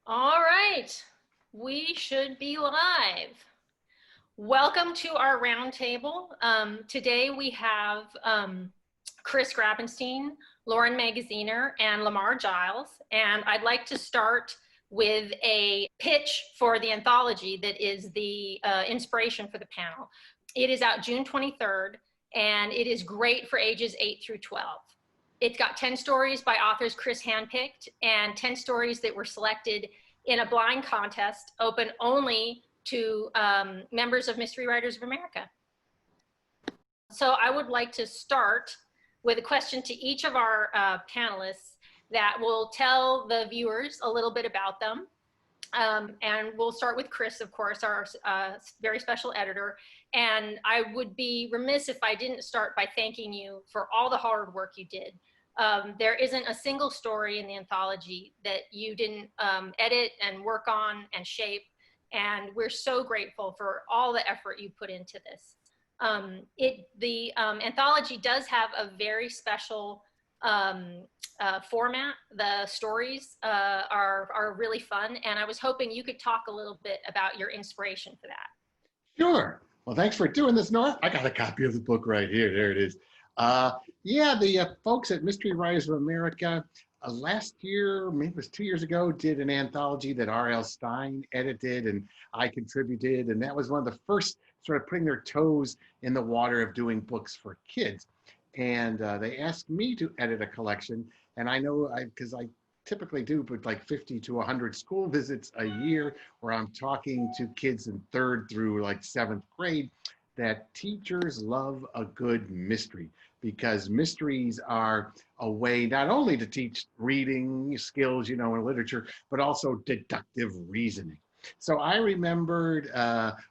All right, we should be live. Welcome to our roundtable. Today we have Chris Grabenstein, Lauren Magaziner, and Lamar Giles. And I'd like to start with a pitch for the anthology that is the inspiration for the panel. It is out June 23rd, and it is great for ages 8 through 12. It's got 10 stories by authors Chris handpicked and 10 stories that were selected in a blind contest open only to members of Mystery Writers of America. So I would like to start with a question to each of our panelists that will tell the viewers a little bit about them. And we'll start with Chris, of course, our very special editor. And I would be remiss if I didn't start by thanking you for all the hard work you did. There isn't a single story in the anthology that you didn't edit and work on and shape. And we're so grateful for all the effort you put into this. The anthology does have a very special format. The stories are really fun. And I was hoping you could talk a little bit about your inspiration for that. Sure. Well, thanks for doing this, Nora. I got a copy of the book right here. There it is. Yeah, the folks at Mystery Writers of America last year, maybe it was 2 years ago, did an anthology that R.L. Stine edited and I contributed. And that was one of the first sort of putting their toes in the water of doing books for kids. And they asked me to edit a collection. And I know, because I typically do but like 50 to 100 school visits a year where I'm talking to kids in 3rd through like 7th grade, that teachers love a good mystery, because mysteries are a way not only to teach reading skills, in literature, but also deductive reasoning. So I remembered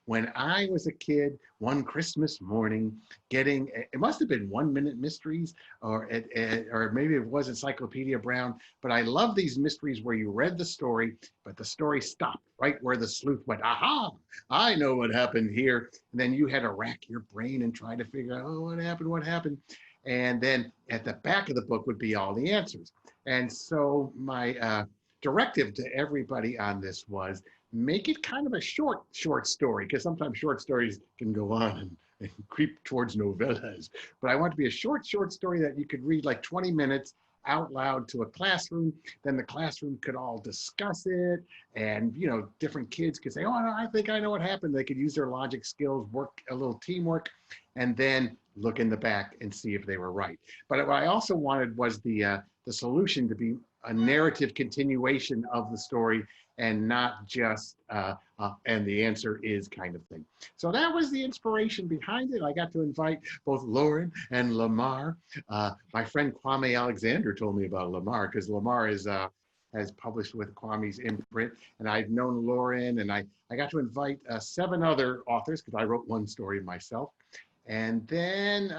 when I was a kid, one Christmas morning, getting, it must have been 1 Minute Mysteries, or maybe it was Encyclopedia Brown, but I love these mysteries where you read the story, but the story stopped right where the sleuth went, aha, I know what happened here. And then you had to rack your brain and try to figure out, oh, what happened? And then at the back of the book would be all the answers. And so my directive to everybody on this was, make it kind of a short story, because sometimes short stories can go on and creep towards novellas. But I want it to be a short story that you could read like 20 minutes out loud to a classroom. Then the classroom could all discuss it, and different kids could say, oh, I think I know what happened. They could use their logic skills, work a little teamwork, and then look in the back and see if they were right. But what I also wanted was the solution to be a narrative continuation of the story, and not just and the answer is kind of thing. So that was the inspiration behind it. I got to invite both Lauren and Lamar. My friend Kwame Alexander told me about Lamar, because Lamar has published with Kwame's imprint, and I've known Lauren, and I got to invite 7 other authors, because I wrote one story myself. And then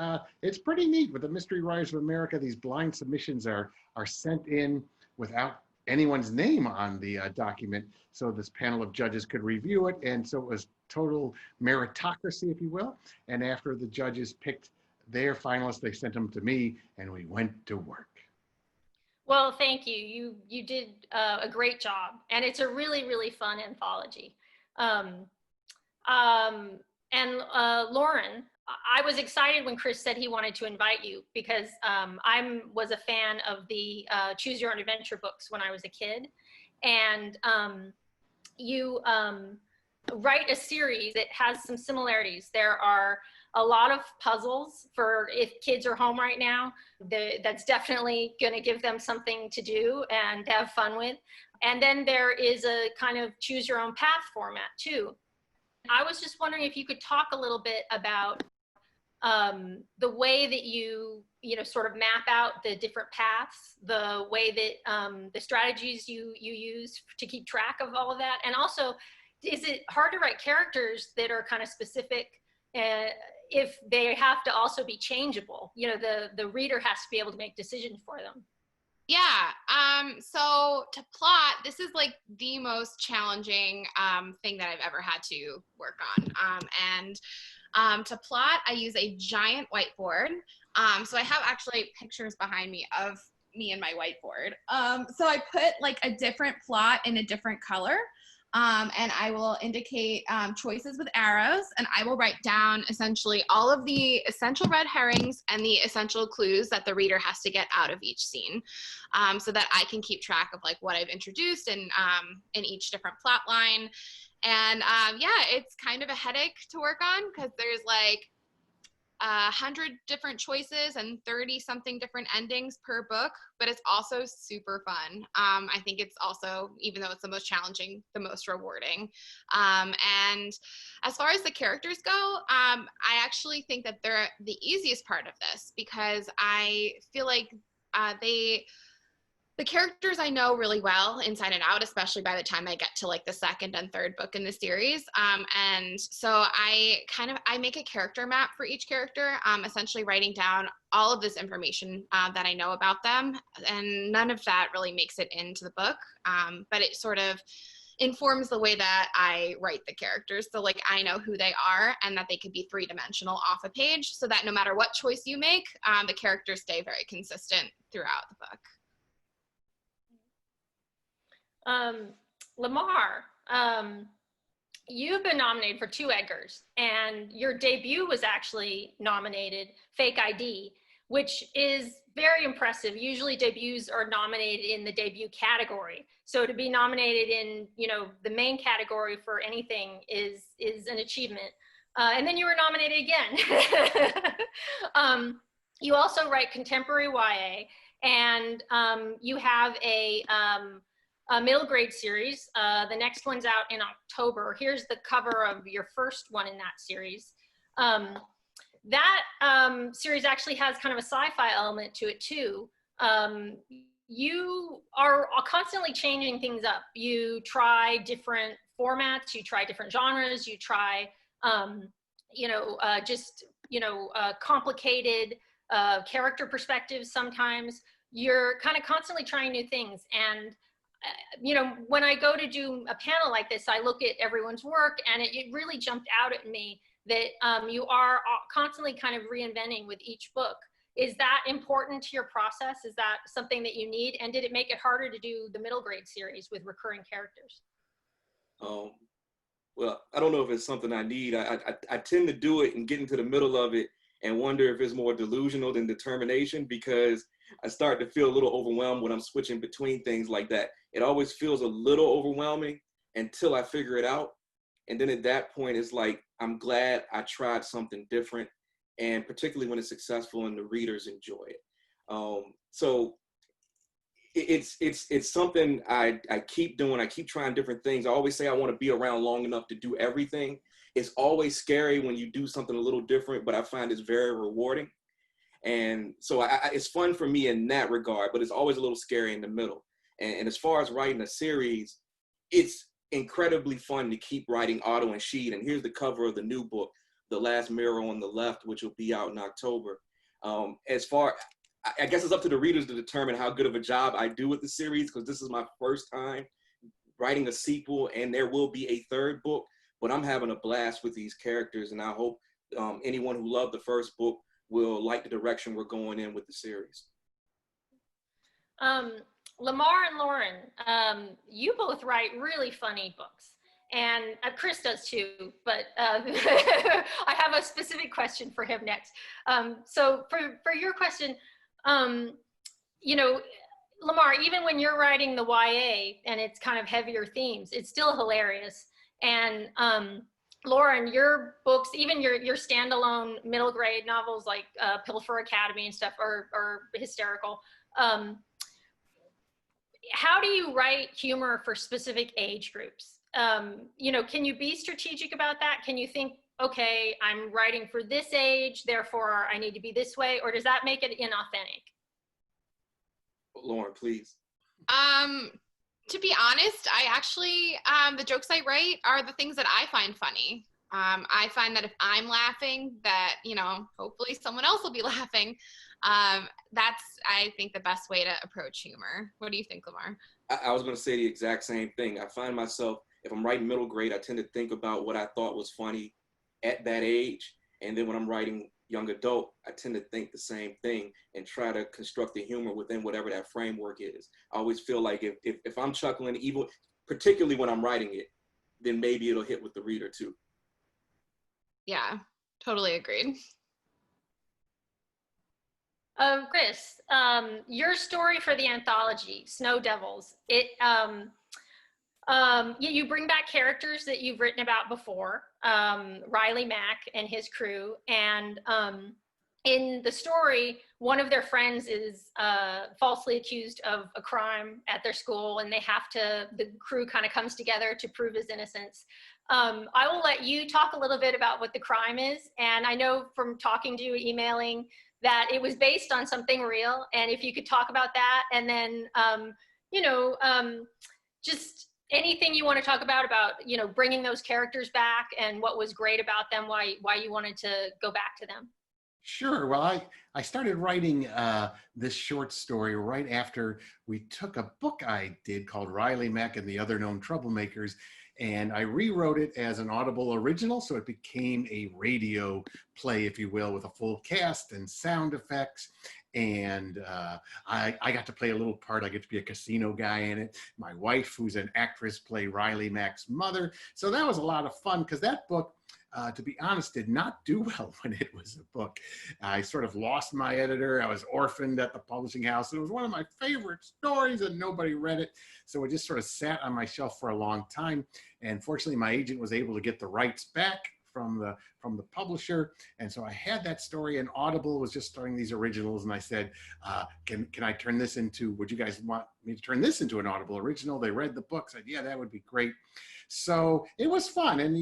it's pretty neat with the Mystery Writers of America. These blind submissions are sent in without anyone's name on the document, so this panel of judges could review it. And so it was total meritocracy, if you will. And after the judges picked their finalists, they sent them to me, and we went to work. Well, thank you. You did a great job, and it's a really fun anthology. Lauren, I was excited when Chris said he wanted to invite you, because I was a fan of the Choose Your Own Adventure books when I was a kid. And you write a series that has some similarities. There are a lot of puzzles for if kids are home right now. That's definitely going to give them something to do and have fun with. And then there is a kind of choose your own path format too. I was just wondering if you could talk a little bit about the way that you sort of map out the different paths, the way that the strategies you use to keep track of all of that. And also, is it hard to write characters that are kind of specific if they have to also be changeable? The reader has to be able to make decisions for them. Yeah, so to plot, this is like the most challenging thing that I've ever had to work on. To plot, I use a giant whiteboard. So I have actually pictures behind me of me and my whiteboard. So I put like a different plot in a different color. And I will indicate choices with arrows, and I will write down essentially all of the essential red herrings and the essential clues that the reader has to get out of each scene, so that I can keep track of like what I've introduced in each different plot line. And yeah, it's kind of a headache to work on because there's like 100 different choices and 30 something different endings per book, but it's also super fun. I think it's also, even though it's the most challenging, the most rewarding. And as far as the characters go, I actually think that they're the easiest part of this because I feel like the characters I know really well inside and out, especially by the time I get to like the second and third book in the series. And so I make a character map for each character, essentially writing down all of this information that I know about them. And none of that really makes it into the book, but it sort of informs the way that I write the characters. So like I know who they are and that they could be three-dimensional off a page, so that no matter what choice you make, the characters stay very consistent throughout the book. Lamar, you've been nominated for 2 Edgars, and your debut was actually nominated, Fake ID, which is very impressive. Usually debuts are nominated in the debut category. So to be nominated in, you know, the main category for anything is an achievement. And then you were nominated again. You also write contemporary YA, and you have a middle grade series. The next one's out in October. Here's the cover of your first one in that series. That series actually has kind of a sci-fi element to it too. You are constantly changing things up. You try different formats, you try different genres, you try, complicated character perspectives sometimes. You're kind of constantly trying new things. And you know, when I go to do a panel like this, I look at everyone's work, and it really jumped out at me that you are constantly kind of reinventing with each book. Is that important to your process? Is that something that you need? And did it make it harder to do the middle grade series with recurring characters? Well, I don't know if it's something I need. I tend to do it and get into the middle of it and wonder if it's more delusional than determination, because I start to feel a little overwhelmed when I'm switching between things like that. It always feels a little overwhelming until I figure it out. And then at that point, it's like, I'm glad I tried something different, and particularly when it's successful and the readers enjoy it. So it's something I keep doing. I keep trying different things. I always say I want to be around long enough to do everything. It's always scary when you do something a little different, but I find it's very rewarding. And so it's fun for me in that regard, but it's always a little scary in the middle. And as far as writing a series, it's incredibly fun to keep writing Otto and Sheed. And here's the cover of the new book, The Last Mirror on the Left, which will be out in October. I guess it's up to the readers to determine how good of a job I do with the series, because this is my first time writing a sequel, and there will be a third book, but I'm having a blast with these characters, and I hope anyone who loved the first book will like the direction we're going in with the series. Lamar and Lauren, you both write really funny books, and Chris does too, but I have a specific question for him next. So for your question, you know, Lamar, even when you're writing the YA and it's kind of heavier themes, it's still hilarious. And Lauren, your books, even your standalone middle grade novels like Pilfer Academy and stuff are hysterical. How do you write humor for specific age groups? You know, can you be strategic about that? Can you think, okay, I'm writing for this age, therefore I need to be this way, or does that make it inauthentic? Lauren, please. To be honest, I actually, the jokes I write are the things that I find funny. I find that if I'm laughing, that, you know, hopefully someone else will be laughing. That's, I think, the best way to approach humor. What do you think, Lamar? I was going to say the exact same thing. I find myself, if I'm writing middle grade, I tend to think about what I thought was funny at that age. And then when I'm writing young adult, I tend to think the same thing and try to construct the humor within whatever that framework is. I always feel like if I'm chuckling, even particularly when I'm writing it, then maybe it'll hit with the reader too. Yeah, totally agreed. Chris, your story for the anthology, Snow Devils, you bring back characters that you've written about before, Riley Mack and his crew, and in the story, one of their friends is falsely accused of a crime at their school, and the crew kind of comes together to prove his innocence. I will let you talk a little bit about what the crime is, and I know from talking to you, emailing, that it was based on something real, and if you could talk about that, and then, just anything you want to talk about, bringing those characters back and what was great about them, why you wanted to go back to them. Sure. Well, I started writing this short story right after we took a book I did called Riley Mack and the Other Known Troublemakers, and I rewrote it as an Audible original, so it became a radio play, if you will, with a full cast and sound effects. And I got to play a little part. I get to be a casino guy in it. My wife, who's an actress, played Riley Mack's mother. So that was a lot of fun, because that book, to be honest, did not do well when it was a book. I sort of lost my editor. I was orphaned at the publishing house. It was one of my favorite stories, and nobody read it. So it just sort of sat on my shelf for a long time. And fortunately, my agent was able to get the rights back from the publisher. And so I had that story, and Audible was just starting these originals. And I said, can I turn this into, would you guys want me to turn this into an Audible original? They read the book, said, yeah, that would be great. So it was fun. And,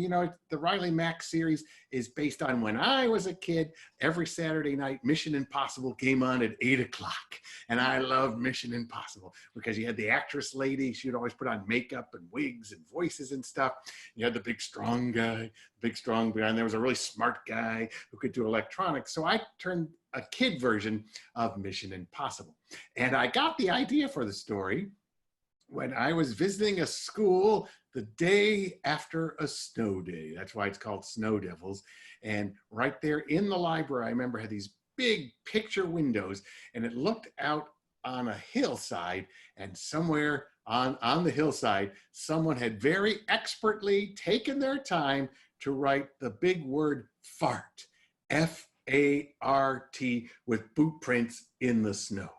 the Riley Mack series is based on when I was a kid. Every Saturday night, Mission Impossible came on at 8 o'clock. And I loved Mission Impossible because you had the actress lady. She would always put on makeup and wigs and voices and stuff. You had the big, strong guy, and there was a really smart guy who could do electronics. So I turned a kid version of Mission Impossible. And I got the idea for the story when I was visiting a school the day after a snow day. That's why it's called Snow Devils. And right there in the library, I remember had these big picture windows, and it looked out on a hillside, and somewhere on the hillside, someone had very expertly taken their time to write the big word fart, F-A-R-T, with boot prints in the snow.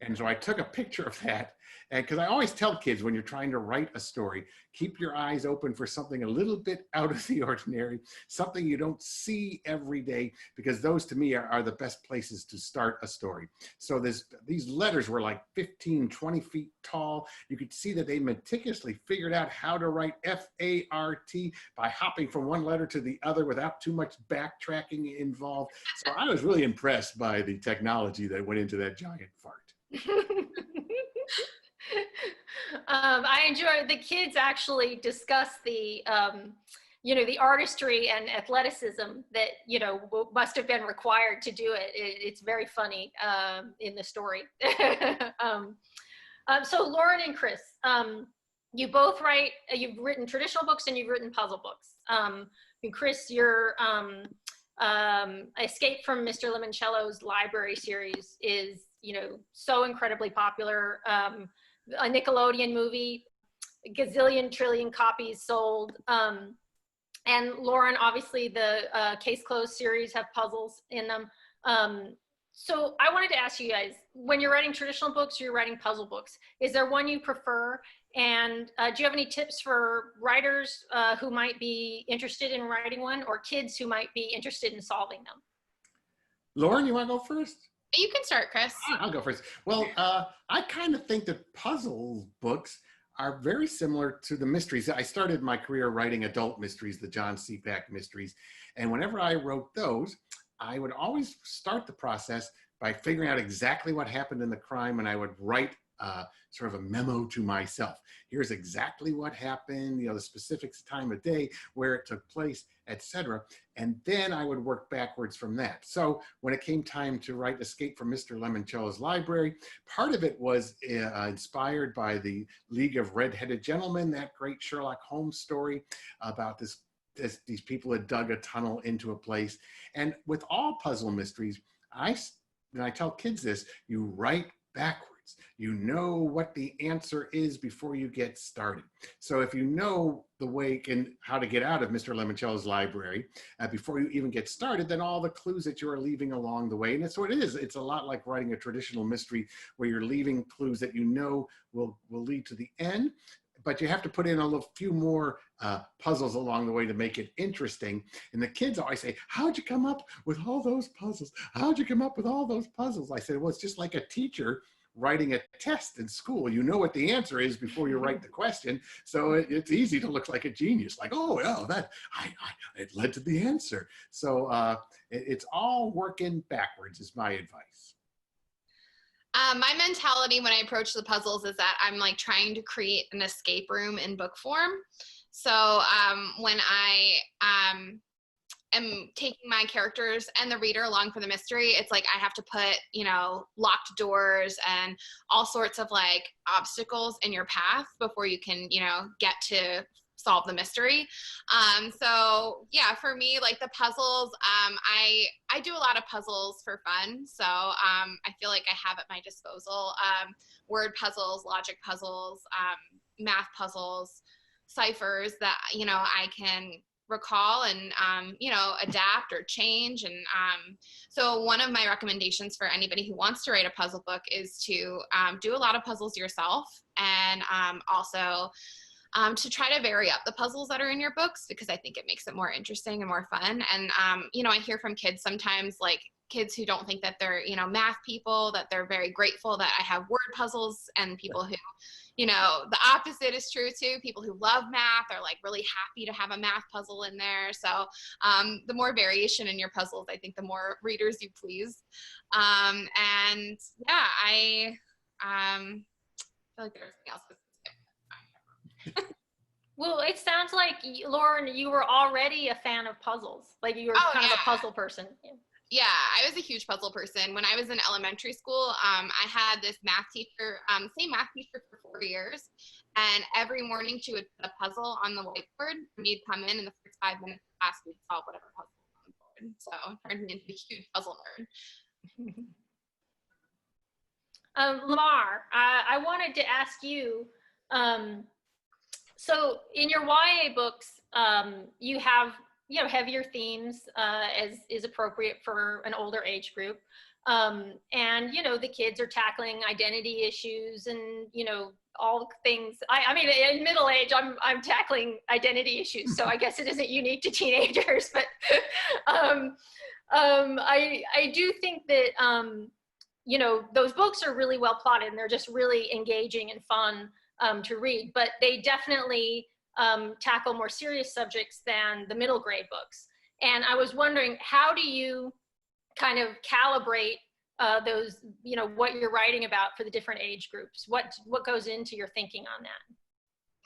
And so I took a picture of that, and because I always tell kids, when you're trying to write a story, keep your eyes open for something a little bit out of the ordinary, something you don't see every day, because those to me are the best places to start a story. So these letters were like 15, 20 feet tall. You could see that they meticulously figured out how to write F-A-R-T by hopping from one letter to the other without too much backtracking involved. So I was really impressed by the technology that went into that giant fart. I enjoy, the kids actually discuss the artistry and athleticism that, must have been required to do it. It's very funny in the story. So Lauren and Chris, you both write, you've written traditional books and you've written puzzle books. And Chris, your Escape from Mr. Limoncello's library series is, so incredibly popular. A Nickelodeon movie, gazillion trillion copies sold. And Lauren, obviously the Case Closed series have puzzles in them. So I wanted to ask you guys, when you're writing traditional books or you're writing puzzle books, is there one you prefer? And do you have any tips for writers who might be interested in writing one, or kids who might be interested in solving them? Lauren, you want to go first? You can start, Chris. I'll go first. Well, I kind of think that puzzle books are very similar to the mysteries. I started my career writing adult mysteries, the John C. Pack mysteries. And whenever I wrote those, I would always start the process by figuring out exactly what happened in the crime, and I would write sort of a memo to myself. Here's exactly what happened, the specifics, time of day, where it took place, etc. And then I would work backwards from that. So when it came time to write Escape from Mr. Limoncello's library, part of it was inspired by the League of Red-Headed Gentlemen, that great Sherlock Holmes story about this these people had dug a tunnel into a place. And with all puzzle mysteries, and I tell kids this, you write backwards. You know what the answer is before you get started. So if you know the way and how to get out of Mr. Lemoncello's library before you even get started, then all the clues that you are leaving along the way, and that's what it is. It's a lot like writing a traditional mystery where you're leaving clues that you know will lead to the end, but you have to put in a few more puzzles along the way to make it interesting. And the kids always say, how'd you come up with all those puzzles? How'd you come up with all those puzzles? I said, well, it's just like a teacher writing a test in school. You know what the answer is before you write the question. So it's easy to look like a genius, like, oh, it led to the answer. So it's all working backwards is my advice. My mentality when I approach the puzzles is that I'm like trying to create an escape room in book form. So when I am taking my characters and the reader along for the mystery, it's like I have to put, locked doors and all sorts of like obstacles in your path before you can, get to solve the mystery. So yeah, for me, like the puzzles, I do a lot of puzzles for fun. So I feel like I have at my disposal word puzzles, logic puzzles, math puzzles, ciphers that, I can recall and, adapt or change. And so one of my recommendations for anybody who wants to write a puzzle book is to do a lot of puzzles yourself, and also to try to vary up the puzzles that are in your books, because I think it makes it more interesting and more fun. And, I hear from kids sometimes, like kids who don't think that they're, math people, that they're very grateful that I have word puzzles, and people who, the opposite is true too. People who love math are like really happy to have a math puzzle in there. So the more variation in your puzzles, I think the more readers you please. And yeah, I feel like there's something else. Well, it sounds like, Lauren, you were already a fan of puzzles. Like you were kind of a puzzle person. Yeah, I was a huge puzzle person. When I was in elementary school, I had this math teacher, same math teacher for 4 years. And every morning she would put a puzzle on the whiteboard. And you'd come in the first 5 minutes of class, we'd solve whatever puzzle was on the board. So it turned me into a huge puzzle nerd. Lamar, I wanted to ask you, so in your YA books, you have heavier themes as is appropriate for an older age group, and the kids are tackling identity issues and all things. I mean, in middle age, I'm tackling identity issues, so I guess it isn't unique to teenagers. But I do think that those books are really well plotted, and they're just really engaging and fun to read, but they definitely tackle more serious subjects than the middle grade books. And I was wondering, how do you kind of calibrate those, what you're writing about for the different age groups? What goes into your thinking on that?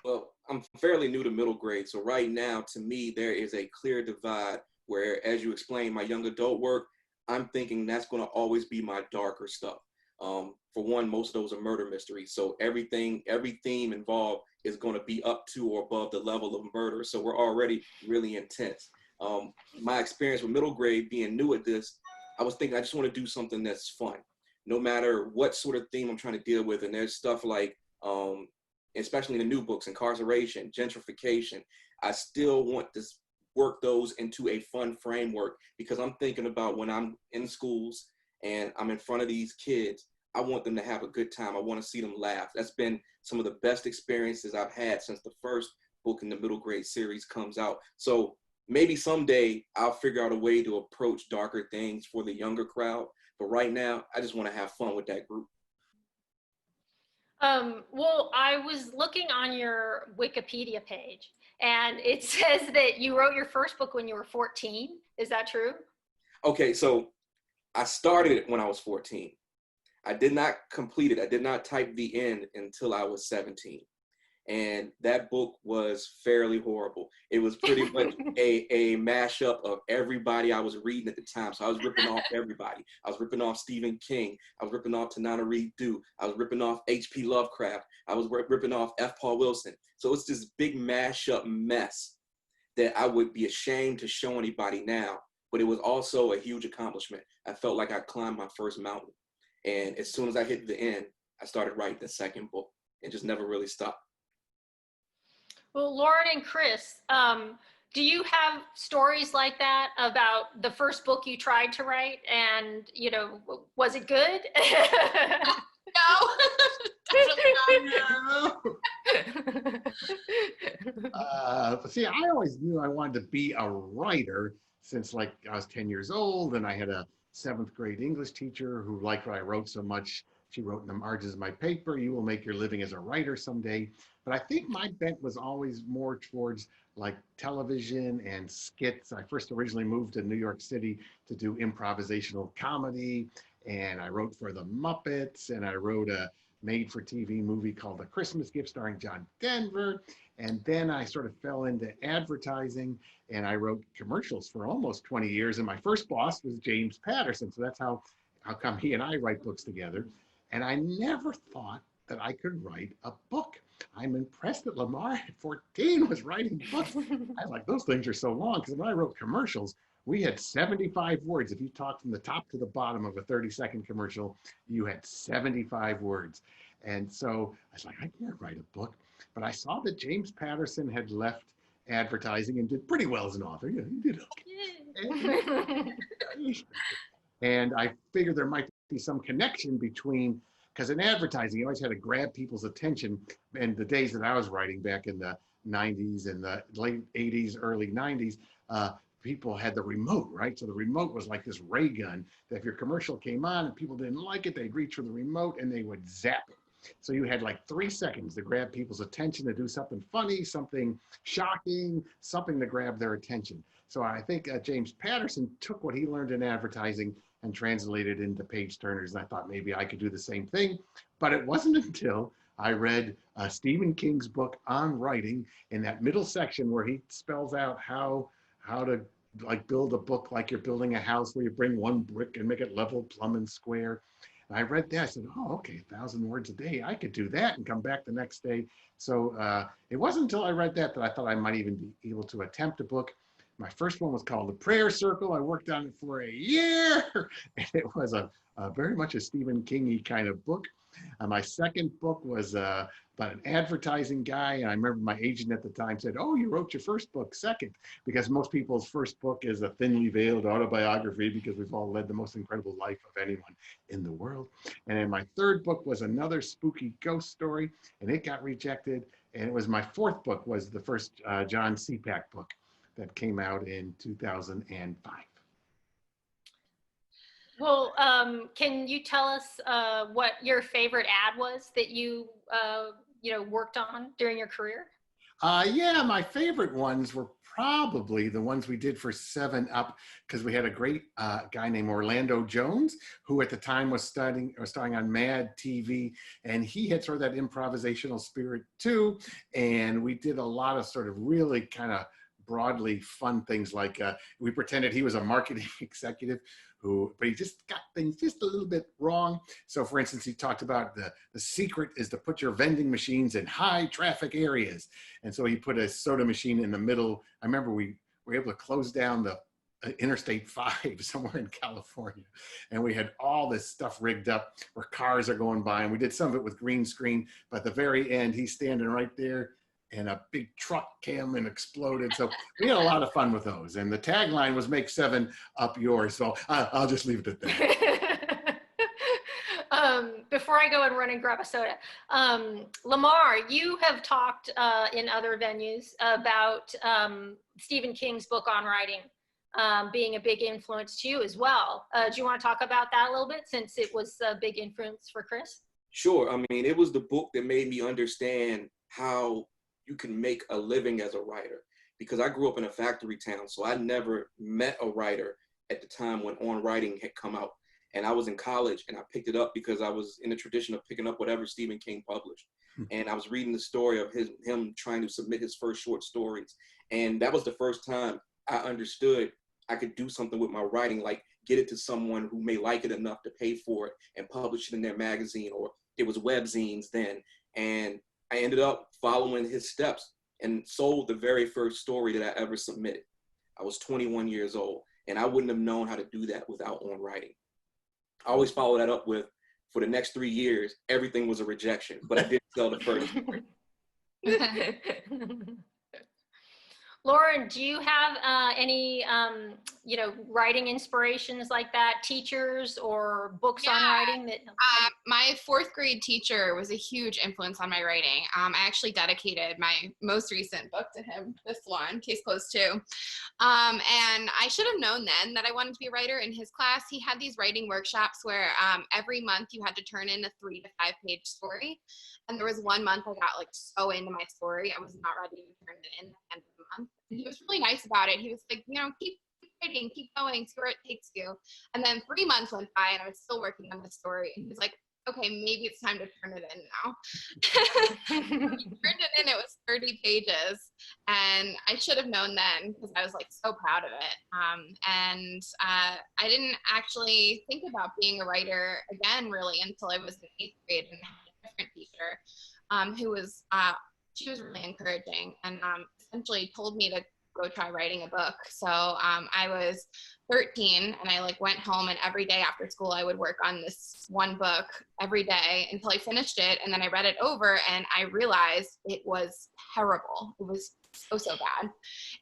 Well, I'm fairly new to middle grade, so right now, to me, there is a clear divide where, as you explained, my young adult work, I'm thinking that's going to always be my darker stuff. For one, most of those are murder mysteries. So every theme involved is going to be up to or above the level of murder. So we're already really intense. My experience with middle grade, being new at this, I was thinking I just want to do something that's fun, no matter what sort of theme I'm trying to deal with. And there's stuff like, especially in the new books, incarceration, gentrification. I still want to work those into a fun framework, because I'm thinking about when I'm in schools and I'm in front of these kids, I want them to have a good time. I want to see them laugh. That's been some of the best experiences I've had since the first book in the middle grade series comes out. So maybe someday I'll figure out a way to approach darker things for the younger crowd. But right now, I just want to have fun with that group. Well, I was looking on your Wikipedia page, and it says that you wrote your first book when you were 14. Is that true? Okay, so I started it when I was 14. I did not complete it. I did not type the end until I was 17. And that book was fairly horrible. It was pretty much a mashup of everybody I was reading at the time. So I was ripping off everybody. I was ripping off Stephen King. I was ripping off Tanana Reed Dew. I was ripping off H.P. Lovecraft. I was ripping off F. Paul Wilson. So it's this big mashup mess that I would be ashamed to show anybody now, but it was also a huge accomplishment. I felt like I climbed my first mountain. And as soon as I hit the end, I started writing the second book and just never really stopped. Well, Lauren and Chris, do you have stories like that about the first book you tried to write and, you know, was it good? No, definitely not. See, I always knew I wanted to be a writer since like I was 10 years old, and I had a 7th grade English teacher who liked what I wrote so much. She wrote in the margins of my paper, "You will make your living as a writer someday." But I think my bent was always more towards like television and skits. I first originally moved to New York City to do improvisational comedy, and I wrote for the Muppets, and I wrote a made-for-TV movie called A Christmas Gift starring John Denver. And then I sort of fell into advertising, and I wrote commercials for almost 20 years. And my first boss was James Patterson. So that's how come he and I write books together. And I never thought that I could write a book. I'm impressed that Lamar at 14 was writing books. I like, those things are so long, because when I wrote commercials, we had 75 words. If you talked from the top to the bottom of a 30-second commercial, you had 75 words. And so I was like, I can't write a book. But I saw that James Patterson had left advertising and did pretty well as an author. You know, he did okay. And I figured there might be some connection between, because in advertising, you always had to grab people's attention. In the days that I was writing back in the 90s and the late 80s, early 90s, people had the remote, right? So the remote was like this ray gun that if your commercial came on and people didn't like it, they'd reach for the remote and they would zap it. So you had like 3 seconds to grab people's attention, to do something funny, something shocking, something to grab their attention. So I think James Patterson took what he learned in advertising and translated it into page turners. And I thought maybe I could do the same thing. But it wasn't until I read Stephen King's book on writing, in that middle section where he spells out how to like build a book like you're building a house, where you bring one brick and make it level, plumb, and square. And I read that, I said, oh, okay, 1,000 words a day. I could do that and come back the next day. So it wasn't until I read that I thought I might even be able to attempt a book. My first one was called The Prayer Circle. I worked on it for a year. And it was a very much a Stephen King-y kind of book. My second book was about an advertising guy. And I remember my agent at the time said, oh, you wrote your first book second, because most people's first book is a thinly veiled autobiography, because we've all led the most incredible life of anyone in the world. And then my third book was another spooky ghost story, and it got rejected. And it was my fourth book, was the first John Seapack book that came out in 2005. Well, can you tell us what your favorite ad was that you worked on during your career? Yeah, my favorite ones were probably the ones we did for 7-Up, because we had a great guy named Orlando Jones, who at the time was starring on Mad TV, and he had sort of that improvisational spirit too. And we did a lot of sort of really kind of broadly fun things, like we pretended he was a marketing executive but he just got things just a little bit wrong. So for instance, he talked about the secret is to put your vending machines in high traffic areas. And so he put a soda machine in the middle. I remember we were able to close down the Interstate 5 somewhere in California. And we had all this stuff rigged up where cars are going by, and we did some of it with green screen, but at the very end, he's standing right there, and a big truck came and exploded. So we had a lot of fun with those. And the tagline was "Make 7-Up yours." So I'll just leave it at that. Before I go and run and grab a soda, Lamar, you have talked in other venues about Stephen King's book on writing being a big influence to you as well. Do you want to talk about that a little bit, since it was a big influence for Chris? Sure. I mean, it was the book that made me understand how you can make a living as a writer, because I grew up in a factory town, so I never met a writer at the time when On Writing had come out. And I was in college, and I picked it up because I was in the tradition of picking up whatever Stephen King published. And I was reading the story of him trying to submit his first short stories. And that was the first time I understood I could do something with my writing, like get it to someone who may like it enough to pay for it and publish it in their magazine, or it was webzines then. And I ended up following his steps. and sold the very first story that I ever submitted. I was 21 years old, and I wouldn't have known how to do that without on writing. I always follow that up with, for the next 3 years, everything was a rejection, but I did sell the first story. Lauren, do you have any, writing inspirations like that, teachers or books on writing that? My fourth grade teacher was a huge influence on my writing. I actually dedicated my most recent book to him, this one, Case Closed 2. And I should have known then that I wanted to be a writer. In his class, he had these writing workshops where every month you had to turn in a 3 to 5 page story. And there was one month I got like so into my story, I was not ready to turn it in at the end of the month. And he was really nice about it. He was like, keep writing, keep going, see where it takes you. And then 3 months went by and I was still working on the story. And he was like, okay, maybe it's time to turn it in now. He turned it in, it was 30 pages. And I should have known then because I was like so proud of it. I didn't actually think about being a writer again really until I was in 8th grade and had a different teacher who was, she was really encouraging and essentially told me to go try writing a book. So I was 13 and I went home, and every day after school I would work on this one book every day until I finished it. And then I read it over and I realized it was terrible. It was so bad.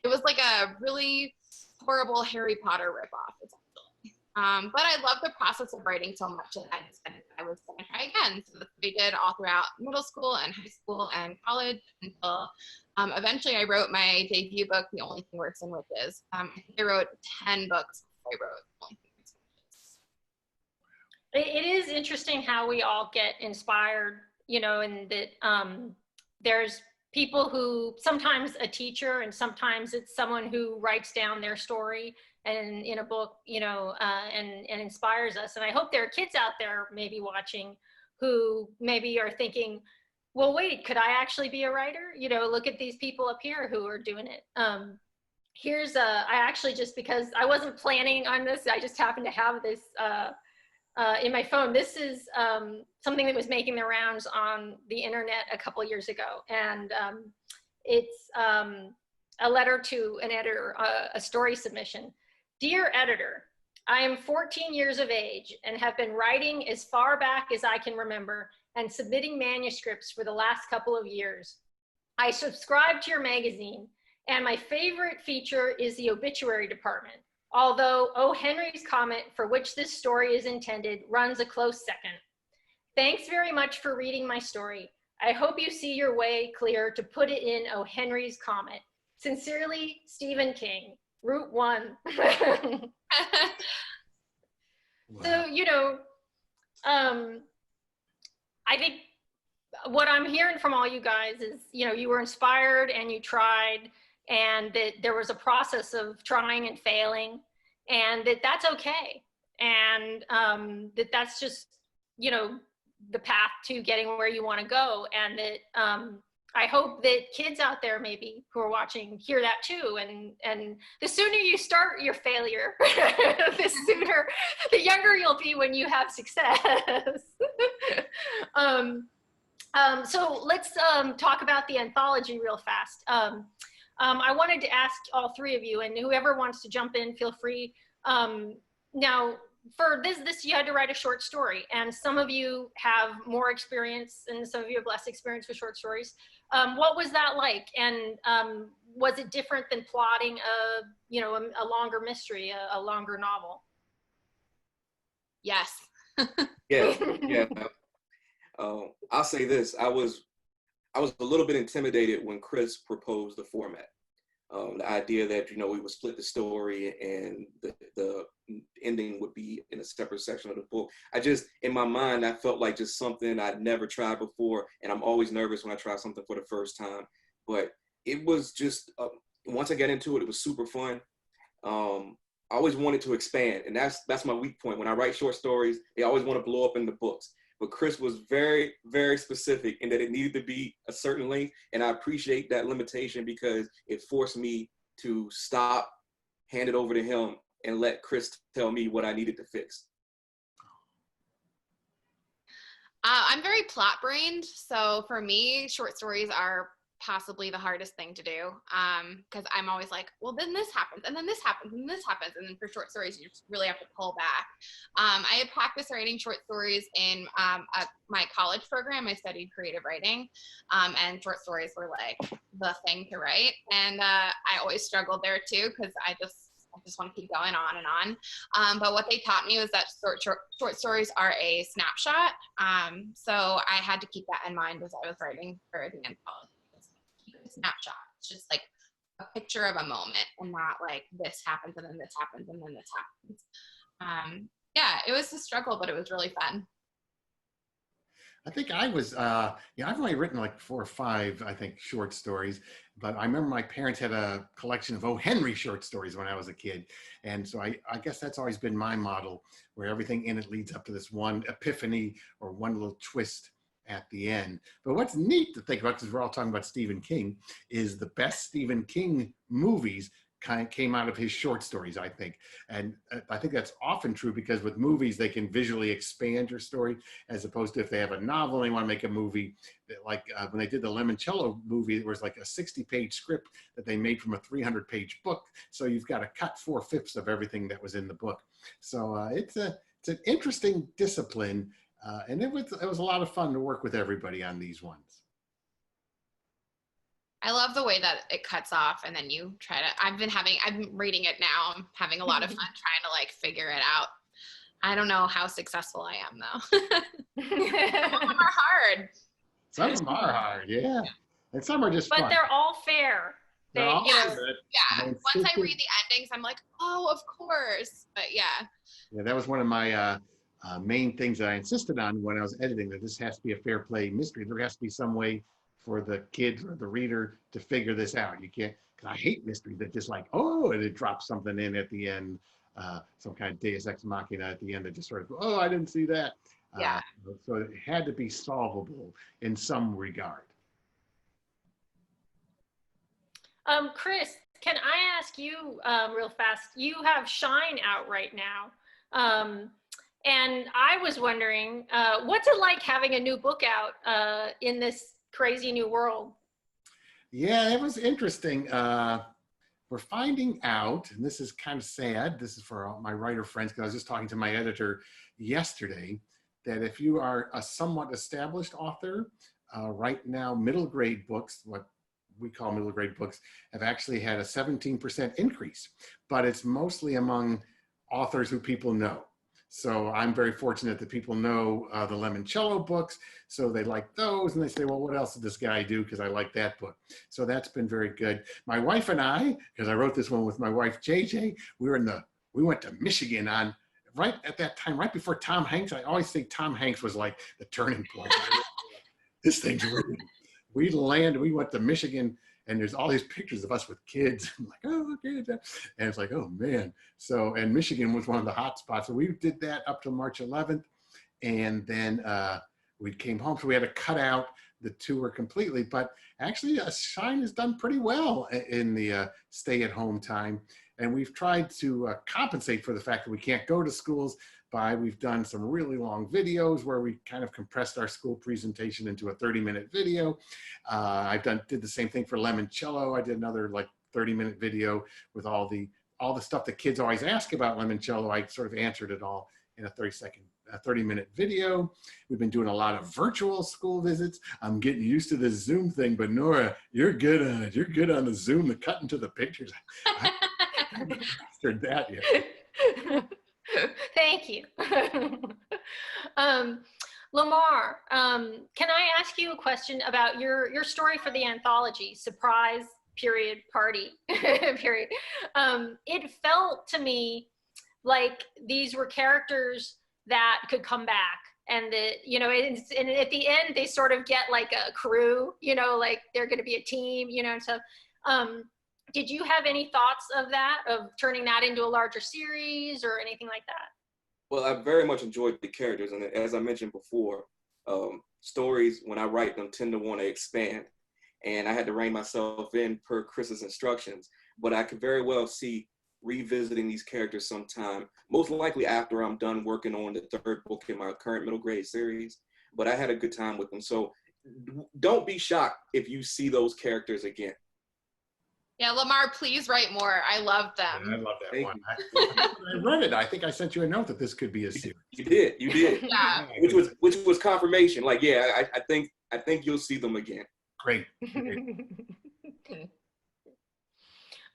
It was like a really horrible Harry Potter ripoff, essentially. But I loved the process of writing so much that I decided I was going to try again. So that's what I did all throughout middle school and high school and college until eventually I wrote my debut book, The Only Thing Works in Witches. I think I wrote 10 books before I wrote The Only Thing Works in Witches. It is interesting how we all get inspired, and that there's people who, sometimes a teacher and sometimes it's someone who writes down their story and in a book, and inspires us. And I hope there are kids out there maybe watching who maybe are thinking, well, wait, could I actually be a writer? Look at these people up here who are doing it. I actually, just because I wasn't planning on this, I just happened to have this in my phone. This is something that was making the rounds on the internet a couple years ago. And it's a letter to an editor, a story submission. Dear editor, I am 14 years of age and have been writing as far back as I can remember and submitting manuscripts for the last couple of years. I subscribe to your magazine, and my favorite feature is the obituary department, although O. Henry's comment, for which this story is intended, runs a close second. Thanks very much for reading my story. I hope you see your way clear to put it in O. Henry's comment. Sincerely, Stephen King, Route 1. Wow. So, I think what I'm hearing from all you guys is, you were inspired and you tried, and that there was a process of trying and failing, and that's okay. And that's just, the path to getting where you want to go. And that I hope that kids out there maybe who are watching hear that too. And the sooner you start your failure, the younger you'll be when you have success. So let's talk about the anthology real fast. I wanted to ask all three of you, and whoever wants to jump in, feel free. Now, for this you had to write a short story, and some of you have more experience and some of you have less experience with short stories. What was that like? And was it different than plotting a longer mystery, a longer novel? Yes. Yeah. I'll say this: I was a little bit intimidated when Chris proposed the format. The idea that we would split the story and the ending would be in a separate section of the book. In my mind, I felt like just something I'd never tried before, and I'm always nervous when I try something for the first time. But it was just once I got into it, it was super fun. I always wanted to expand, and that's my weak point. When I write short stories, they always want to blow up in the books. But Chris was very, very specific in that it needed to be a certain length. And I appreciate that limitation because it forced me to stop, hand it over to him, and let Chris tell me what I needed to fix. I'm very plot brained. So for me, short stories are possibly the hardest thing to do, because I'm always like, well, then this happens, and then this happens, and this happens, and then for short stories, you just really have to pull back. I had practiced writing short stories in my college program. I studied creative writing, and short stories were like the thing to write, and I always struggled there too, because I just want to keep going on and on. But what they taught me was that short stories are a snapshot. So I had to keep that in mind as I was writing for the anthology. Keep it a snapshot. It's just like a picture of a moment, and not like this happens and then this happens and then this happens. Yeah, it was a struggle, but it was really fun. I think I was, I've only written like 4 or 5, I think, short stories, but I remember my parents had a collection of O. Henry short stories when I was a kid. And so I guess that's always been my model, where everything in it leads up to this one epiphany or one little twist at the end. But what's neat to think about, because we're all talking about Stephen King, is the best Stephen King movies kind of came out of his short stories, I think. And I think that's often true, because with movies, they can visually expand your story, as opposed to if they have a novel and they want to make a movie, like when they did the Limoncello movie, it was like a 60-page script that they made from a 300-page book. So you've got to cut 4/5 of everything that was in the book. So it's an interesting discipline. And it was a lot of fun to work with everybody on these ones. I love the way that it cuts off, and then you try to, I'm reading it now. I'm having a lot of fun trying to like figure it out. I don't know how successful I am though. Some of them are hard. Some of them are hard, yeah. And some are just fun. But they're all fair. They're all Yeah. good. Yeah. Once I read the endings, I'm like, oh, of course. But yeah. Yeah, that was one of my main things that I insisted on when I was editing, that this has to be a fair play mystery. There has to be some way for the kids or the reader to figure this out. You can't, because I hate mysteries that just like, oh, and it drops something in at the end, some kind of Deus Ex Machina at the end that just sort of, oh, I didn't see that. Yeah. So it had to be solvable in some regard. Chris, can I ask you real fast? You have Shine out right now. And I was wondering, what's it like having a new book out in this crazy new world? Yeah, it was interesting. We're finding out, and this is kind of sad, this is for all my writer friends, because I was just talking to my editor yesterday, that if you are a somewhat established author, right now middle grade books, what we call middle grade books, have actually had a 17% increase, but it's mostly among authors who people know. So I'm very fortunate that people know the Limoncello books, so they like those, and they say, well, what else did this guy do? Because I like that book. So that's been very good. My wife and I, because I wrote this one with my wife, JJ, we went to Michigan on, right at that time, right before Tom Hanks. I always think Tom Hanks was like the turning point. This thing's ruined. We went to Michigan, and there's all these pictures of us with kids. I'm like, oh, kids. And it's like, oh, man. So, and Michigan was one of the hot spots. So we did that up to March 11th. And then we came home. So we had to cut out the tour completely. But actually, Shine has done pretty well in the stay-at-home time. And we've tried to compensate for the fact that we can't go to schools by, we've done some really long videos where we kind of compressed our school presentation into a 30-minute video. I did the same thing for Limoncello. I did another like 30-minute video with all the stuff that kids always ask about Limoncello. I sort of answered it all in a 30-minute video. We've been doing a lot of virtual school visits. I'm getting used to this Zoom thing, but Nora, you're good on it. You're good on the Zoom, the cut into the pictures. I haven't mastered that yet. Thank you. Lamar, can I ask you a question about your story for the anthology, Surprise Period Party Period? It felt to me like these were characters that could come back, and that, you know, and at the end they sort of get like a crew, you know, like they're going to be a team, you know, and so did you have any thoughts of that, of turning that into a larger series or anything like that? Well, I very much enjoyed the characters, and as I mentioned before, stories, when I write them, tend to want to expand, and I had to rein myself in per Chris's instructions, but I could very well see revisiting these characters sometime, most likely after I'm done working on the 3rd book in my current middle grade series, but I had a good time with them. So don't be shocked if you see those characters again. Yeah, Lamar, please write more. I love them. I love that Thank one. I read it. I think I sent you a note that this could be a series. You did. Yeah. Which was confirmation. Like, yeah, I think you'll see them again. Great. Can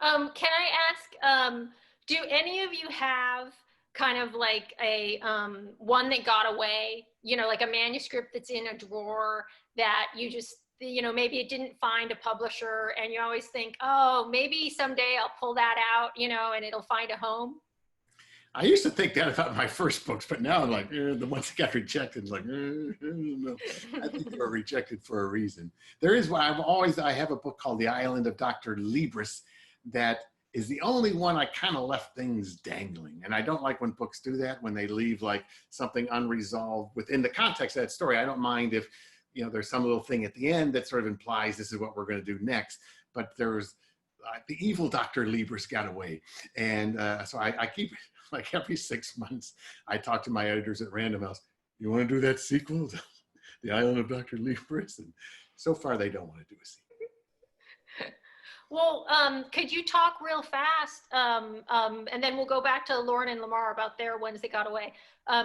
I ask, do any of you have kind of like a one that got away, like a manuscript that's in a drawer that you just, maybe it didn't find a publisher and you always think, oh, maybe someday I'll pull that out, and it'll find a home? I used to think that about my first books, but now I'm like, the ones that got rejected, like, no. I think they were rejected for a reason. There is one, I have a book called The Island of Dr. Libris that is the only one I kind of left things dangling. And I don't like when books do that, when they leave like something unresolved within the context of that story. I don't mind if, there's some little thing at the end that sort of implies this is what we're going to do next. But there's the evil Dr. Libris got away. And so I keep, like every 6 months, I talk to my editors at Random House. You want to do that sequel, The Island of Dr. Libris? And so far, they don't want to do a sequel. Well, could you talk real fast, and then we'll go back to Lauren and Lamar about their ones that got away.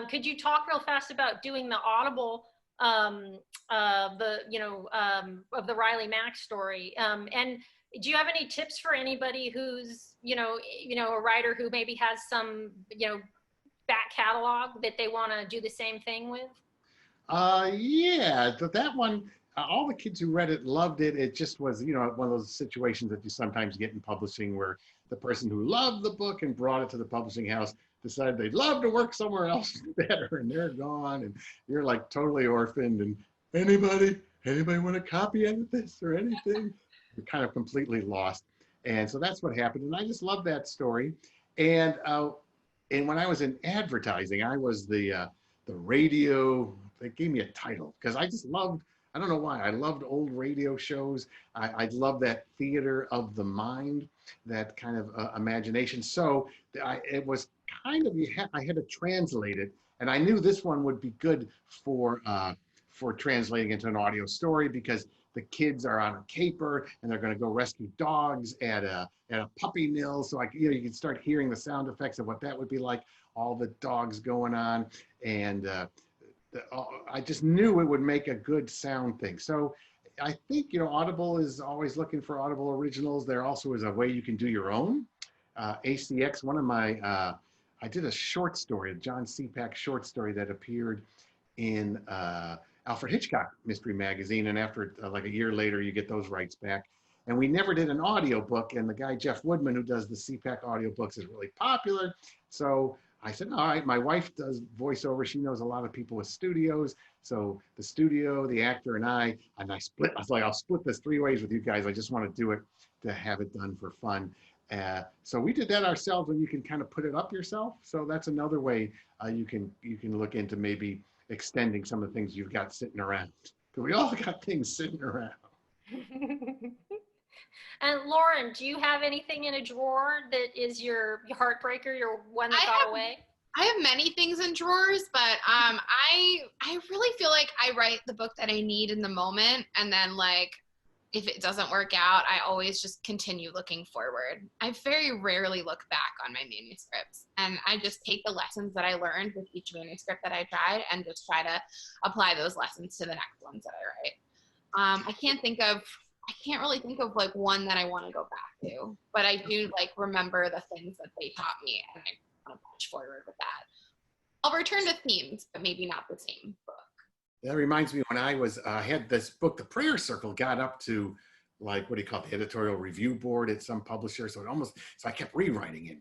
Could you talk real fast about doing the Audible, of the Riley Mack story? And do you have any tips for anybody who's, a writer who maybe has some, back catalog that they want to do the same thing with? Yeah, that one, all the kids who read it loved it. It just was, one of those situations that you sometimes get in publishing where the person who loved the book and brought it to the publishing house decided they'd love to work somewhere else better, and they're gone, and you're like totally orphaned. And anybody want a copy of this or anything? You're kind of completely lost. And so that's what happened. And I just love that story. And when I was in advertising, I was the radio. They gave me a title because I just loved. I don't know why. I loved old radio shows. I love that theater of the mind, that kind of imagination. So it was kind of, I had to translate it. And I knew this one would be good for translating into an audio story because the kids are on a caper and they're going to go rescue dogs at a puppy mill. So you can start hearing the sound effects of what that would be like, all the dogs going on. And I just knew it would make a good sound thing. So I think, Audible is always looking for Audible originals. There also is a way you can do your own. ACX, one of my, I did a short story, a John Cepak short story that appeared in Alfred Hitchcock Mystery Magazine. And after like a year later, you get those rights back. And we never did an audiobook. And the guy, Jeff Woodman, who does the Cepak audiobooks, is really popular. So I said, all right, my wife does voiceover. She knows a lot of people with studios. So the studio, the actor, and I split. I was like, I'll split this 3 ways with you guys. I just want to do it to have it done for fun. So we did that ourselves, and you can kind of put it up yourself. So that's another way you can look into maybe extending some of the things you've got sitting around. Because we all got things sitting around. And Lauren, do you have anything in a drawer that is your heartbreaker, your one that got away? I have many things in drawers, but I really feel like I write the book that I need in the moment, and then like if it doesn't work out, I always just continue looking forward. I very rarely look back on my manuscripts, and I just take the lessons that I learned with each manuscript that I tried and just try to apply those lessons to the next ones that I write. I can't really think of like one that I want to go back to, but I do like remember the things that they taught me, and I want to push forward with that. I'll return to themes, but maybe not the same book. That reminds me when I was, had this book, The Prayer Circle, got up to like, what do you call it, the editorial review board at some publisher. So I kept rewriting it.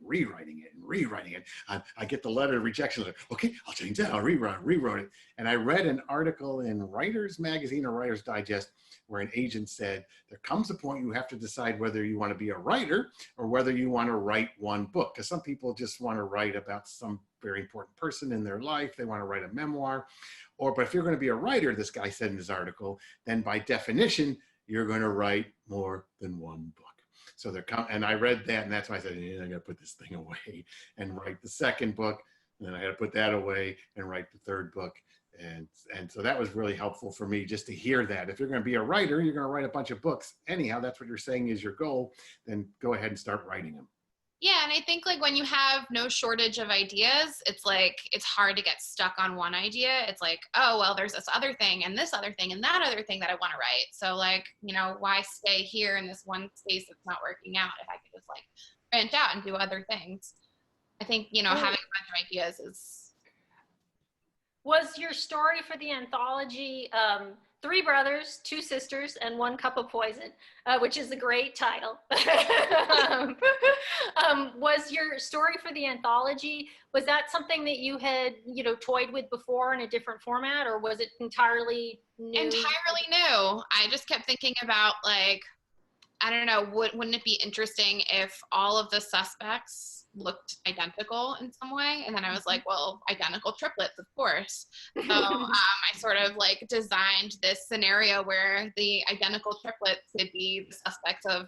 I get the letter of rejection. Like, okay, I'll change that. I'll rewrote it. And I read an article in Writer's Magazine or Writer's Digest where an agent said, there comes a point you have to decide whether you want to be a writer or whether you want to write one book. Because some people just want to write about some very important person in their life. They want to write a memoir. But if you're going to be a writer, this guy said in his article, then by definition, you're going to write more than one book. So and I read that, and that's why I said, I got to put this thing away and write the second book. And then I had to put that away and write the third book. And so that was really helpful for me just to hear that. If you're going to be a writer, you're going to write a bunch of books. Anyhow, that's what you're saying is your goal, then go ahead and start writing them. Yeah, and I think like when you have no shortage of ideas, it's like it's hard to get stuck on one idea. It's like, oh, well, there's this other thing and this other thing and that other thing that I want to write. So like, you know, why stay here in this one space that's not working out if I could just like branch out and do other things? I think, you know, having a bunch of ideas is... Was your story for the anthology 3 brothers, 2 sisters, and 1 cup of poison, which is a great title. Was your story for the anthology, was that something that you had, you know, toyed with before in a different format, or was it entirely new? Entirely new. I just kept thinking about like, I don't know, wouldn't it be interesting if all of the suspects looked identical in some way? And then I was like, well, identical triplets, of course. So I sort of like designed this scenario where the identical triplets could be the suspects of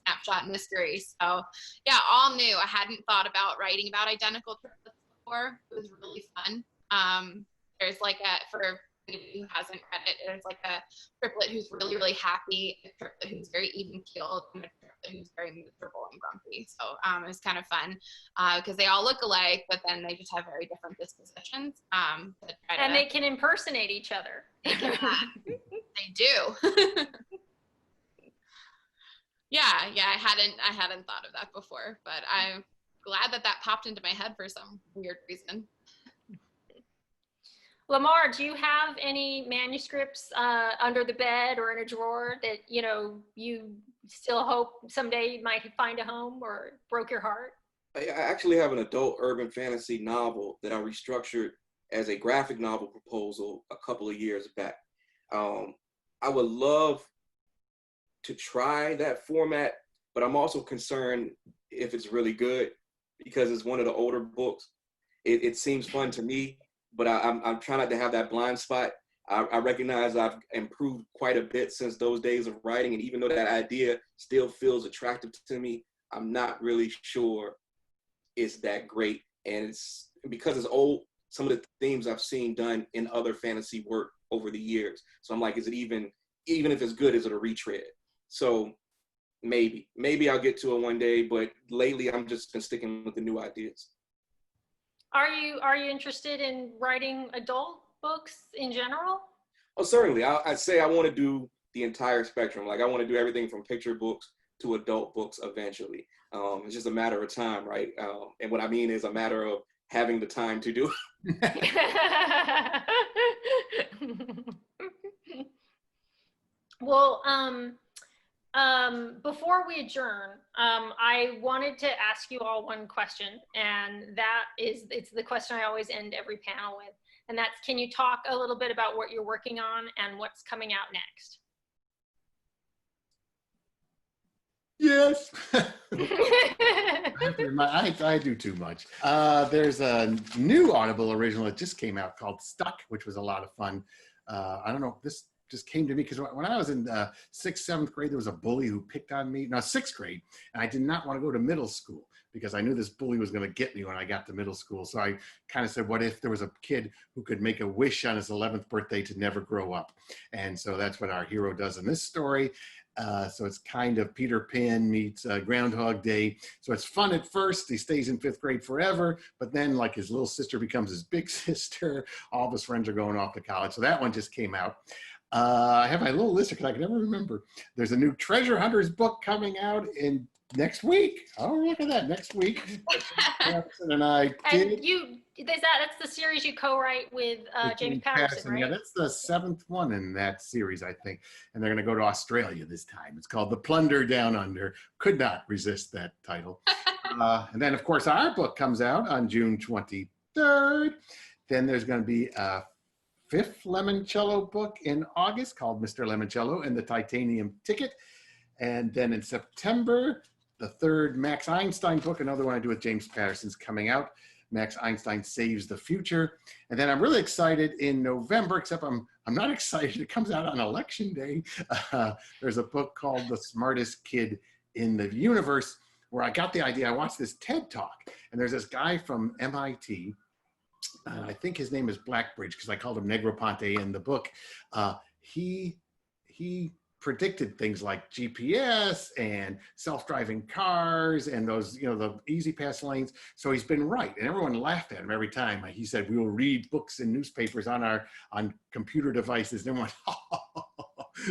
Snapshot Mystery. So yeah, all new. I hadn't thought about writing about identical triplets before. It was really fun. There's like for who hasn't read it, there's like a triplet who's really, really happy, a triplet who's very even-keeled, and a triplet who's very miserable and grumpy. So it was kind of fun because they all look alike, but then they just have very different dispositions. And they can impersonate each other. They do. Yeah, I hadn't thought of that before, but I'm glad that popped into my head for some weird reason. Lamar, do you have any manuscripts under the bed or in a drawer that, you know, you still hope someday you might find a home, or broke your heart? I actually have an adult urban fantasy novel that I restructured as a graphic novel proposal a couple of years back. I would love to try that format, but I'm also concerned if it's really good because it's one of the older books. It seems fun to me, but I'm trying not to have that blind spot. I recognize I've improved quite a bit since those days of writing, and even though that idea still feels attractive to me, I'm not really sure it's that great. And it's because it's old, some of the themes I've seen done in other fantasy work over the years. So I'm like, is it even if it's good, is it a retread? So maybe I'll get to it one day, but lately I'm just been sticking with the new ideas. Are you interested in writing adult books in general? Oh, certainly. I'd say I want to do the entire spectrum. Like I want to do everything from picture books to adult books eventually. It's just a matter of time, right? And what I mean is a matter of having the time to do it. Well, before we adjourn, I wanted to ask you all one question, and it's the question I always end every panel with, and that's, can you talk a little bit about what you're working on and what's coming out next? Yes. I do too much. There's a new Audible original that just came out called Stuck, which was a lot of fun. I don't know, this just came to me because when I was in 6th, 7th grade, there was a bully who picked on me. No, 6th grade, and I did not want to go to middle school because I knew this bully was going to get me when I got to middle school. So I kind of said, what if there was a kid who could make a wish on his 11th birthday to never grow up? And so that's what our hero does in this story. So it's kind of Peter Pan meets Groundhog Day. So it's fun at first. He stays in 5th grade forever, but then like his little sister becomes his big sister. All of his friends are going off to college. So that one just came out. I have my little list because I can never remember. There's a new Treasure Hunters book coming out in next week. Oh, look at that, next week. And I did. And that's the series you co-write with James Patterson, right? Yeah, that's the 7th one in that series, I think. And they're going to go to Australia this time. It's called The Plunder Down Under. Could not resist that title. And then, of course, our book comes out on June 23rd. Then there's going to be a 5th Lemoncello book in August called Mr. Lemoncello and the Titanium Ticket. And then in September, the 3rd Max Einstein book, another one I do with James Patterson's coming out. Max Einstein Saves the Future. And then I'm really excited in November, except I'm not excited. It comes out on Election Day. There's a book called The Smartest Kid in the Universe, where I got the idea. I watched this TED Talk, and there's this guy from MIT I think his name is Blackbridge because I called him Negroponte in the book. He predicted things like GPS and self-driving cars and those, the easy pass lanes. So he's been right, and everyone laughed at him every time. He said, "We will read books and newspapers on computer devices." And everyone,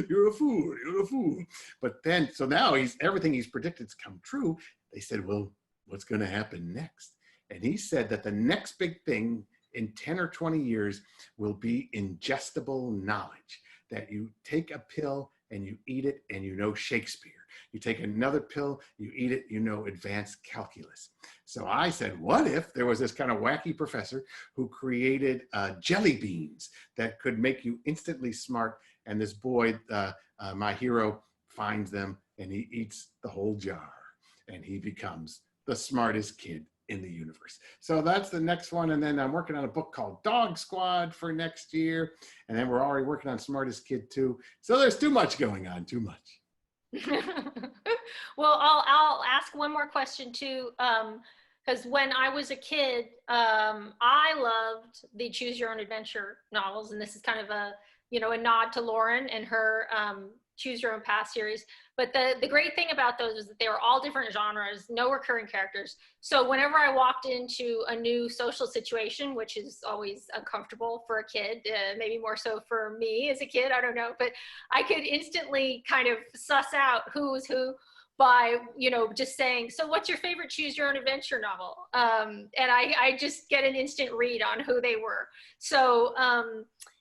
"You're a fool, you're a fool." But then, so now everything he's predicted's come true. They said, "Well, what's going to happen next?" And he said that the next big thing in 10 or 20 years will be ingestible knowledge, that you take a pill and you eat it and you know Shakespeare. You take another pill, you eat it, you know advanced calculus. So I said, what if there was this kind of wacky professor who created jelly beans that could make you instantly smart, and this boy, my hero, finds them and he eats the whole jar and he becomes the smartest kid in the universe. So that's the next one. And then I'm working on a book called Dog Squad for next year. And then we're already working on Smartest Kid 2. So there's too much going on, too much. Well, I'll ask one more question too. Because when I was a kid, I loved the Choose Your Own Adventure novels. And this is kind of a nod to Lauren and her Choose Your Own Path series. But the great thing about those is that they were all different genres, no recurring characters. So whenever I walked into a new social situation, which is always uncomfortable for a kid, maybe more so for me as a kid, I don't know, but I could instantly kind of suss out who was who by, just saying, "So what's your favorite Choose Your Own Adventure novel?" And I just get an instant read on who they were. So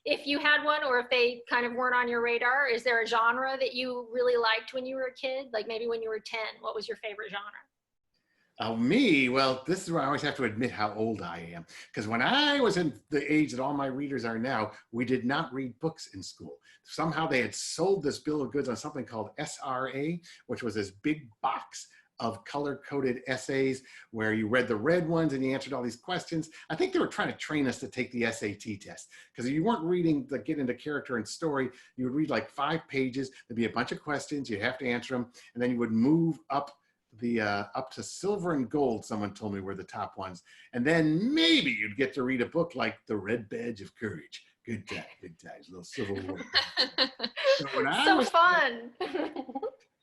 if you had one, or if they kind of weren't on your radar, is there a genre that you really liked when you were a kid? Like maybe when you were 10, what was your favorite genre? Me, well, this is where I always have to admit how old I am. Because when I was in the age that all my readers are now, we did not read books in school. Somehow they had sold this bill of goods on something called SRA, which was this big box of color-coded essays where you read the red ones and you answered all these questions. I think they were trying to train us to take the SAT test, because you weren't reading the get into character and story. You would read like 5 pages. There'd be a bunch of questions. You'd have to answer them. And then you would move up to silver and gold, someone told me, were the top ones. And then maybe you'd get to read a book like The Red Badge of Courage. Good times, a little Civil War. So fun.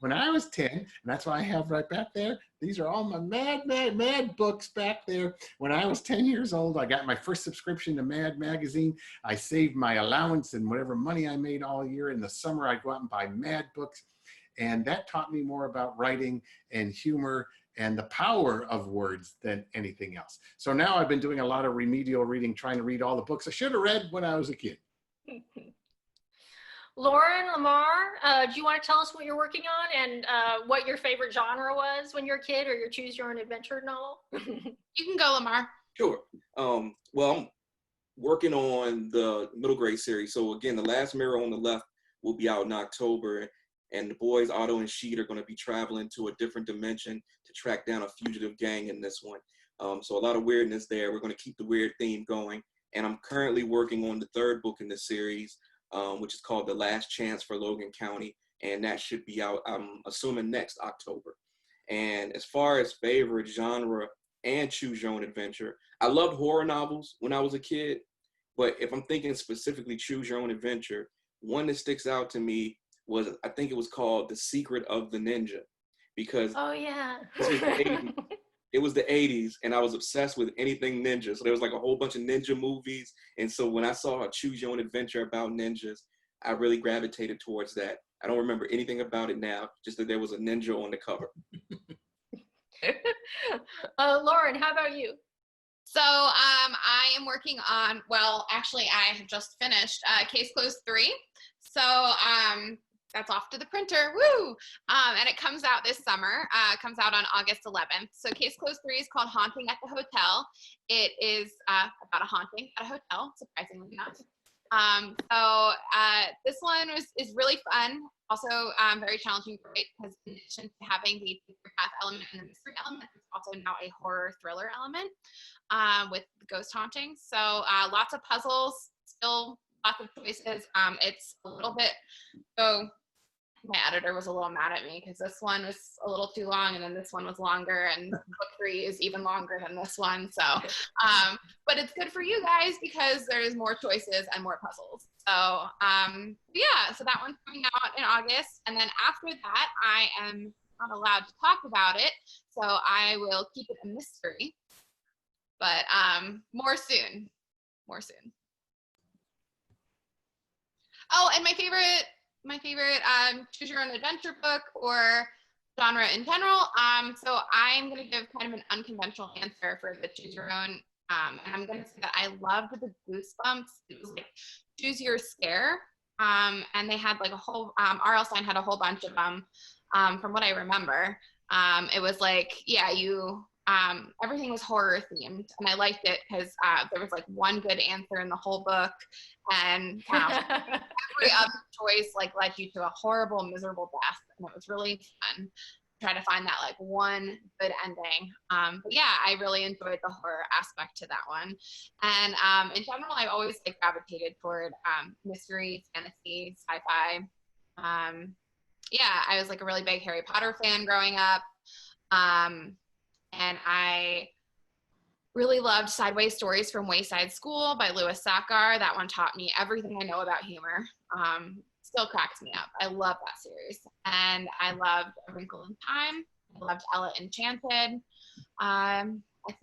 When I was 10, and that's why I have right back there, these are all my mad books back there. When I was 10 years old, I got my first subscription to Mad Magazine. I saved my allowance and whatever money I made all year. In the summer, I'd go out and buy Mad books. And that taught me more about writing and humor and the power of words than anything else. So now I've been doing a lot of remedial reading, trying to read all the books I should have read when I was a kid. Lauren, Lamar, do you want to tell us what you're working on and what your favorite genre was when you were a kid, or your Choose Your Own Adventure novel? You can go, Lamar. Sure. Well, I'm working on the middle grade series. So again, The Last Mirror on the Left will be out in October. And the boys, Otto and Sheet, are going to be traveling to a different dimension to track down a fugitive gang in this one. So a lot of weirdness there. We're going to keep the weird theme going. And I'm currently working on the 3rd book in the series, which is called The Last Chance for Logan County. And that should be out, I'm assuming, next October. And as far as favorite genre and Choose Your Own Adventure, I loved horror novels when I was a kid. But if I'm thinking specifically Choose Your Own Adventure, one that sticks out to me was, I think it was called The Secret of the Ninja, because oh yeah, it was the 80s, and I was obsessed with anything ninja. So there was like a whole bunch of ninja movies, and so when I saw a Choose Your Own Adventure about ninjas, I really gravitated towards that. I don't remember anything about it now, just that there was a ninja on the cover. Lauren, how about you? So I am working on, well, actually I have just finished Case Closed 3. So that's off to the printer, woo! And it comes out this summer. It comes out on August 11th. So Case Closed 3 is called Haunting at the Hotel. It is about a haunting at a hotel, surprisingly enough. So this one is really fun. Also very challenging, right? Because in addition to having the path element and the mystery element, it's also now a horror thriller element with ghost haunting. So lots of puzzles, still lots of choices. It's a little bit, so my editor was a little mad at me because this one was a little too long, and then this one was longer, and book 3 is even longer than this one. So, but it's good for you guys because there's more choices and more puzzles. So, yeah, so that one's coming out in August. And then after that, I am not allowed to talk about it. So I will keep it a mystery, but more soon. Oh, and my favorite choose your own adventure book or genre in general. So I'm going to give kind of an unconventional answer for the choose your own. And I'm going to say that I loved the Goosebumps. It was like choose your scare. And they had like a whole, R.L. Stine had a whole bunch of them, from what I remember. It was like, yeah, everything was horror themed, and I liked it because there was like one good answer in the whole book, and every other choice like led you to a horrible, miserable death, and it was really fun to try to find that like one good ending. But yeah, I really enjoyed the horror aspect to that one, and in general, I've always like gravitated toward mystery, fantasy, sci-fi. Yeah, I was like a really big Harry Potter fan growing up. And I really loved Sideways Stories from Wayside School by Louis Sachar. That one taught me everything I know about humor. Still cracks me up. I love that series. And I loved A Wrinkle in Time. I loved Ella Enchanted. I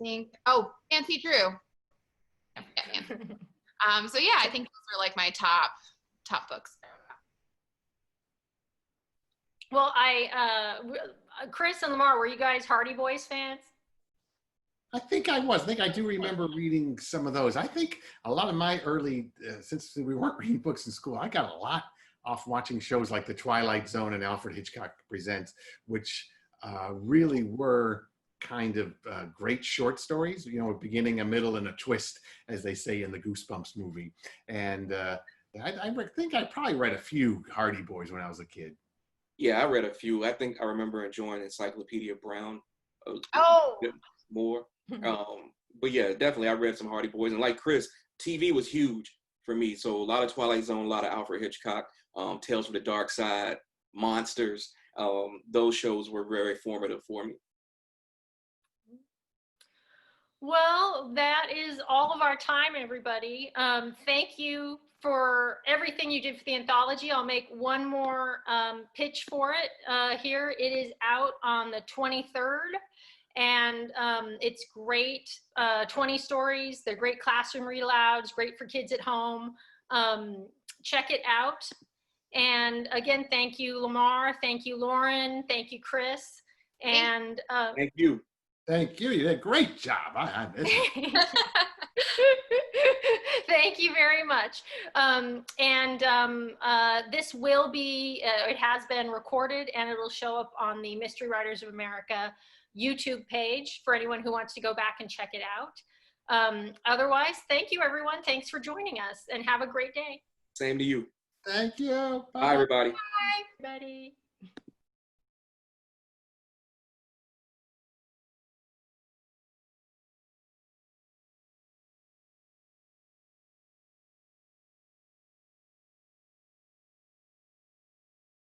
think, Nancy Drew. I forget Nancy. So yeah, I think those are like my top books. Well, Chris and Lamar, were you guys Hardy Boys fans? I think I was. I think I do remember reading some of those. I think a lot of my early, since we weren't reading books in school, I got a lot off watching shows like The Twilight Zone and Alfred Hitchcock Presents, which really were kind of great short stories, you know, a beginning, a middle, and a twist, as they say in the Goosebumps movie. And I think I probably read a few Hardy Boys when I was a kid. Yeah, I read a few. I think I remember enjoying Encyclopedia Brown more. But yeah, definitely I read some Hardy Boys. And like Chris, TV was huge for me. So a lot of Twilight Zone, a lot of Alfred Hitchcock, Tales from the Dark Side, Monsters. Those shows were very formative for me. Well, that is all of our time, everybody. Thank you for everything you did for the anthology. I'll make one more pitch for it here. It is out on the 23rd, and it's great. 20 stories. They're great classroom read alouds, great for kids at home. Check it out. And again, thank you, Lamar. Thank you, Lauren. Thank you, Chris. And thank you. Thank you. You did a great job. Thank you very much. This will be, it has been recorded, and it will show up on the Mystery Writers of America YouTube page for anyone who wants to go back and check it out. Otherwise, thank you, everyone. Thanks for joining us, and have a great day. Same to you. Thank you. Bye everybody. Bye, everybody.